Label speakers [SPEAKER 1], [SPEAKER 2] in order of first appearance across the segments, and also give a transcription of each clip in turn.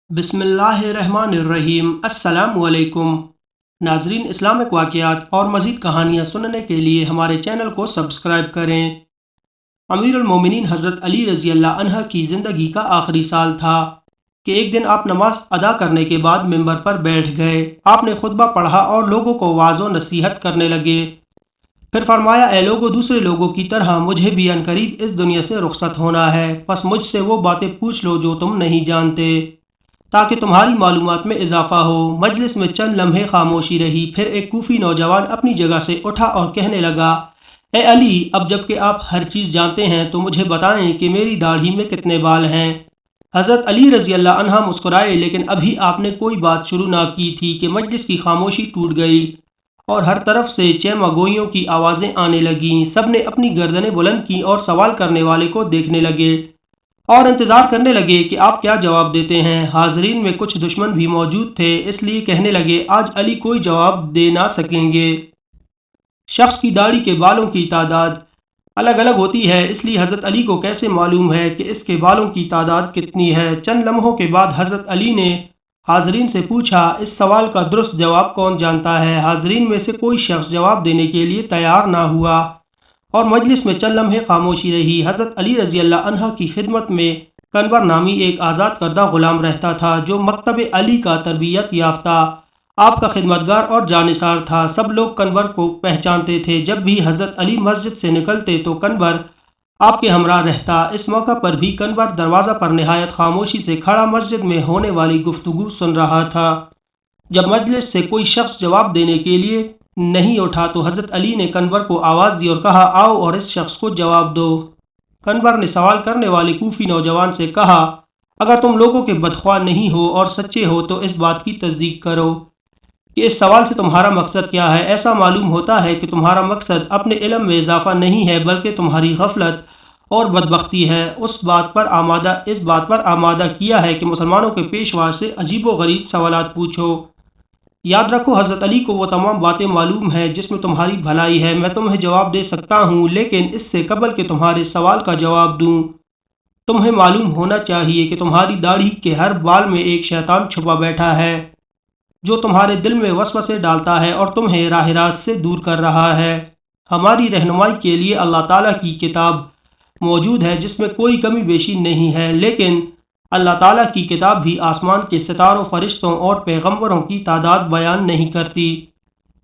[SPEAKER 1] बिस्मिल्लाहिर्रहमानिर्रहीम। अस्सलामु अलैकुम नाजरीन, इस्लामिक वाक़यात और मज़ीद कहानियाँ सुनने के लिए हमारे चैनल को सब्सक्राइब करें। अमीरुल मोमिनीन हज़रत अली रज़ी अल्लाह अन्हा की ज़िंदगी का आखिरी साल था कि एक दिन आप नमाज अदा करने के बाद मिंबर पर बैठ गए। आपने खुतबा पढ़ा और लोगों को वाज़ो नसीहत करने लगे। फिर फरमाया, ए लोगों, दूसरे लोगों की तरह मुझे भी अनकरीब इस दुनिया से रुखसत होना है। बस मुझसे वो बातें पूछ लो जो तुम नहीं जानते, ताकि तुम्हारी मालूमात में इजाफा हो। मजलिस में चंद लम्हे खामोशी रही। फिर एक कूफी नौजवान अपनी जगह से उठा और कहने लगा, ए अली, अब जबकि आप हर चीज़ जानते हैं तो मुझे बताएं कि मेरी दाढ़ी में कितने बाल हैं। हज़रत अली रज़ी अल्लाह अन्हा मुस्कुराए, लेकिन अभी आपने कोई बात शुरू ना की थी कि मजलिस की खामोशी टूट गई और हर तरफ से चेमगोइयों की आवाज़ें आने लगीं। सब ने अपनी गर्दनें बुलंद की और सवाल करने वाले को देखने लगे और इंतज़ार करने लगे कि आप क्या जवाब देते हैं। हाज़रीन में कुछ दुश्मन भी मौजूद थे, इसलिए कहने लगे, आज अली कोई जवाब दे ना सकेंगे। शख्स की दाढ़ी के बालों की तादाद अलग अलग होती है, इसलिए हज़रत अली को कैसे मालूम है कि इसके बालों की तादाद कितनी है। चंद लम्हों के बाद हज़रत अली ने हाज़रीन से पूछा, इस सवाल का दुरुस्त जवाब कौन जानता है। हाज़रीन में से कोई शख्स जवाब देने के लिए तैयार ना हुआ और मजलिस में चंद लम्हे खामोशी रही। हज़रत अली रज़ी अल्लाह अन्हा की खिदमत में कनवर नामी एक आज़ाद करदा ग़ुलाम रहता था, जो मकतब अली का तरबियत याफ्ता आपका खिदमतगार और जानिसार था। सब लोग कनवर को पहचानते थे। जब भी हज़रत अली मस्जिद से निकलते तो कनवर आपके हमरा रहता। इस मौका पर भी कनवर दरवाज़ा पर नहायत खामोशी से खड़ा मस्जिद में होने वाली गुफ्तगू सुन रहा था। जब मजलिस से कोई शख्स जवाब देने के लिए नहीं उठा तो हज़रत अली ने कनवर को आवाज़ दी और कहा, आओ और इस शख्स को जवाब दो। कनवर ने सवाल करने वाले कूफी नौजवान से कहा, अगर तुम लोगों के बदख्वाह नहीं हो और सच्चे हो तो इस बात की तस्दीक करो कि इस सवाल से तुम्हारा मकसद क्या है। ऐसा मालूम होता है कि तुम्हारा मकसद अपने इल्म में इजाफा नहीं है, बल्कि तुम्हारी गफलत और बदबख्ती है। इस बात पर आमादा किया है कि मुसलमानों के पेशवा से अजीब व गरीब सवालात पूछो। याद रखो, हज़रत अली को वो तमाम बातें मालूम हैं जिसमें तुम्हारी भलाई है। मैं तुम्हें जवाब दे सकता हूँ, लेकिन इससे कबल के तुम्हारे सवाल का जवाब दूँ, तुम्हें मालूम होना चाहिए कि तुम्हारी दाढ़ी के हर बाल में एक शैतान छुपा बैठा है, जो तुम्हारे दिल में वसवसे डालता है और तुम्हें राह रास्त से दूर कर रहा है। हमारी रहनुमाई के लिए अल्लाह ताला की किताब मौजूद है, जिसमें कोई कमी बेशी नहीं है, लेकिन अल्लाह ताला की किताब भी आसमान के सितारों, फरिश्तों और पैगंबरों की तादाद बयान नहीं करती,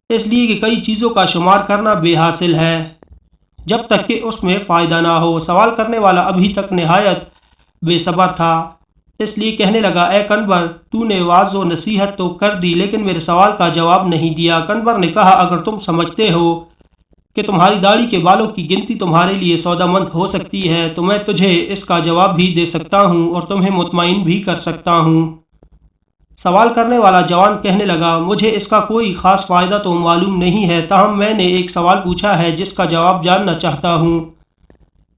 [SPEAKER 1] इसलिए कि कई चीज़ों का शुमार करना बेहासिल है जब तक कि उसमें फ़ायदा ना हो। सवाल करने वाला अभी तक निहायत बेसब्र था, इसलिए कहने लगा, ए कनवर, तूने वाज़ो नसीहत तो कर दी, लेकिन मेरे सवाल का जवाब नहीं दिया। कनवर ने कहा, अगर तुम समझते हो कि तुम्हारी दाढ़ी के बालों की गिनती तुम्हारे लिए सौदामंद हो सकती है तो मैं तुझे इसका जवाब भी दे सकता हूँ और तुम्हें मुतमईन भी कर सकता हूँ। सवाल करने वाला जवान कहने लगा, मुझे इसका कोई ख़ास फ़ायदा तो मालूम नहीं है, ताहम मैंने एक सवाल पूछा है जिसका जवाब जानना चाहता हूँ।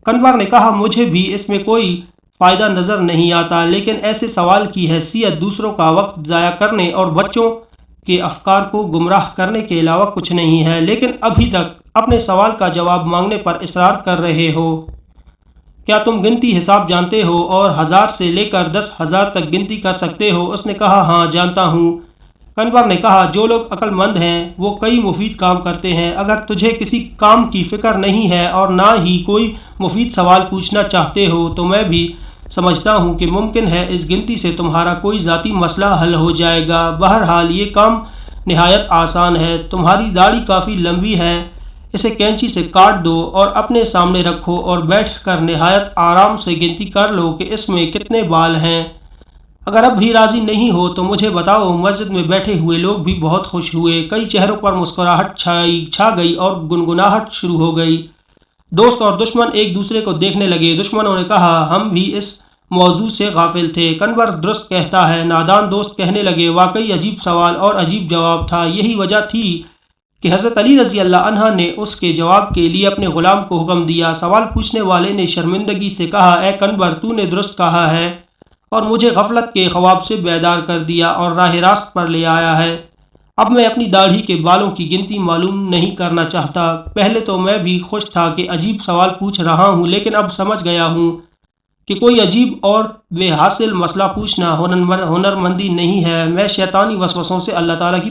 [SPEAKER 1] कनवर ने कहा, मुझे भी इसमें कोई फ़ायदा नज़र नहीं आता, लेकिन ऐसे सवाल की हैसियत दूसरों का वक्त ज़ाया करने और बच्चों के अफकार को गुमराह करने के अलावा कुछ नहीं है। लेकिन अभी तक अपने सवाल का जवाब मांगने पर इसरार कर रहे हो। क्या तुम गिनती हिसाब जानते हो और 1000 से लेकर 10,000 तक गिनती कर सकते हो। उसने कहा, हाँ जानता हूँ। कनवर ने कहा, जो लोग अक्लमंद हैं वो कई मुफीद काम करते हैं। अगर तुझे किसी काम की फ़िक्र नहीं है और ना ही कोई मुफीद सवाल पूछना चाहते हो तो मैं भी समझता हूँ कि मुमकिन है इस गिनती से तुम्हारा कोई ज़ाती मसला हल हो जाएगा। बहरहाल ये काम नहायत आसान है। तुम्हारी दाढ़ी काफ़ी लंबी है, इसे कैंची से काट दो और अपने सामने रखो और बैठकर नहायत आराम से गिनती कर लो कि इसमें कितने बाल हैं। अगर अब भी राज़ी नहीं हो तो मुझे बताओ। मस्जिद में बैठे हुए लोग भी बहुत खुश हुए। कई चेहरों पर मुस्कुराहट छा गई और गुनगुनाहट शुरू हो गई। दोस्त और दुश्मन एक दूसरे को देखने लगे। दुश्मनों ने कहा, हम भी इस मौजू से गाफिल थे। कनवर दुरुस्त कहता है। नादान दोस्त कहने लगे, वाकई अजीब सवाल और अजीब जवाब था। यही वजह थी कि हज़रत अली रज़ी अल्लाह अन्हा ने उसके जवाब के लिए अपने ग़ुलाम को हुक्म दिया। सवाल पूछने वाले ने शर्मिंदगी से कहा, ए कनवर, तूने दुरुस्त कहा है और मुझे गफलत के ख्वाब से बेदार कर दिया और राह रास्त पर ले आया है। अब मैं अपनी दाढ़ी के बालों की गिनती मालूम नहीं करना चाहता। पहले तो मैं भी खुश था कि अजीब सवाल पूछ रहा हूँ, लेकिन अब समझ गया हूँ کہ کوئی عجیب اور بے حاصل مسئلہ پوچھنا ہنرمندی نہیں ہے۔ میں شیطانی وسوسوں سے اللہ تعالیٰ کی